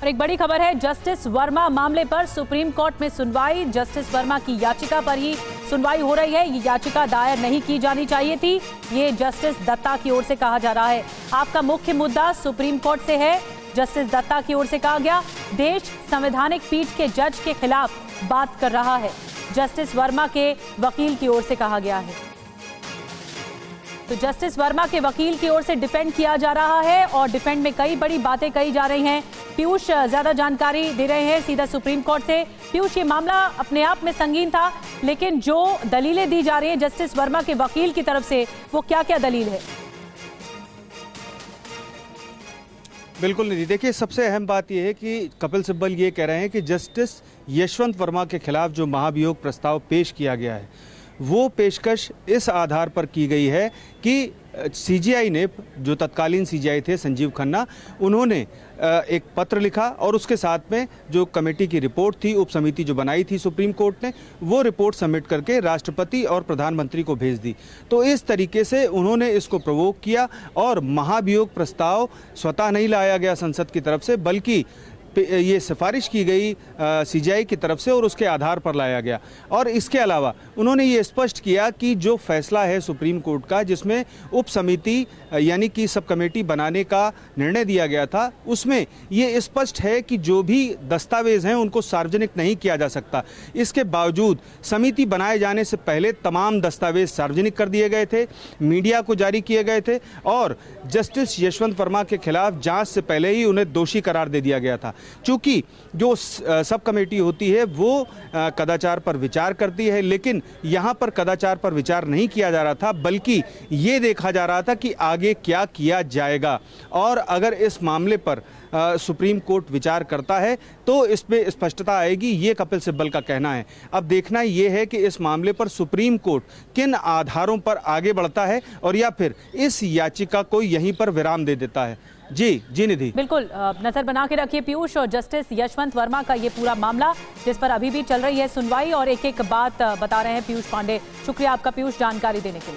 और एक बड़ी खबर है, जस्टिस वर्मा मामले पर सुप्रीम कोर्ट में सुनवाई। जस्टिस वर्मा की याचिका पर ही सुनवाई हो रही है। ये याचिका दायर नहीं की जानी चाहिए थी, ये जस्टिस दत्ता की ओर से कहा जा रहा है। आपका मुख्य मुद्दा सुप्रीम कोर्ट से है। जस्टिस दत्ता की ओर से कहा गया, देश संवैधानिक पीठ के जज के खिलाफ बात कर रहा है। जस्टिस वर्मा के वकील की ओर से कहा गया है। तो जस्टिस वर्मा के वकील की ओर से डिफेंड किया जा रहा है और डिफेंड में कई बड़ी बातें कही जा रही हैं। पीयूष ज्यादा जानकारी दे रहे हैं सीधा सुप्रीम कोर्ट से। पीयूष, ये मामला अपने आप में संगीन था, लेकिन जो दलीलें दी जा रही हैं जस्टिस वर्मा के वकील की तरफ से, वो क्या क्या दलील है? बिल्कुल निधि, देखिए सबसे अहम बात यह है कि कपिल सिब्बल ये कह रहे हैं कि जस्टिस यशवंत वर्मा के खिलाफ जो महाभियोग प्रस्ताव पेश किया गया है, वो पेशकश इस आधार पर की गई है कि सीजीआई ने, जो तत्कालीन सीजीआई थे संजीव खन्ना, उन्होंने एक पत्र लिखा और उसके साथ में जो कमेटी की रिपोर्ट थी, उप समिति जो बनाई थी सुप्रीम कोर्ट ने, वो रिपोर्ट सबमिट करके राष्ट्रपति और प्रधानमंत्री को भेज दी। तो इस तरीके से उन्होंने इसको प्रोवोक किया और महाभियोग प्रस्ताव स्वतः नहीं लाया गया संसद की तरफ से, बल्कि ये सिफारिश की गई सीजीआई की तरफ से और उसके आधार पर लाया गया। और इसके अलावा उन्होंने ये स्पष्ट किया कि जो फैसला है सुप्रीम कोर्ट का, जिसमें उप समिति यानी कि सब कमेटी बनाने का निर्णय दिया गया था, उसमें ये स्पष्ट है कि जो भी दस्तावेज हैं उनको सार्वजनिक नहीं किया जा सकता। इसके बावजूद समिति बनाए जाने से पहले तमाम दस्तावेज सार्वजनिक कर दिए गए थे, मीडिया को जारी किए गए थे और जस्टिस यशवंत वर्मा के खिलाफ जांच से पहले ही उन्हें दोषी करार दे दिया गया था। चूंकि जो सब कमेटी होती है वो कदाचार पर विचार करती है, लेकिन यहाँ पर कदाचार पर विचार नहीं किया जा रहा था, बल्कि ये देखा जा रहा था कि आगे क्या किया जाएगा। और अगर इस मामले पर सुप्रीम कोर्ट विचार करता है तो इसमें स्पष्टता आएगी, ये कपिल सिब्बल का कहना है। अब देखना ये है कि इस मामले पर सुप्रीम कोर्ट किन आधारों पर आगे बढ़ता है और या फिर इस याचिका को यहीं पर विराम दे देता है। जी निधि, बिल्कुल नजर बना के रखिए पीयूष। और जस्टिस यशवंत वर्मा का ये पूरा मामला जिस पर अभी भी चल रही है सुनवाई, और एक एक बात बता रहे हैं पीयूष पांडे। शुक्रिया आपका पीयूष, जानकारी देने के लिए।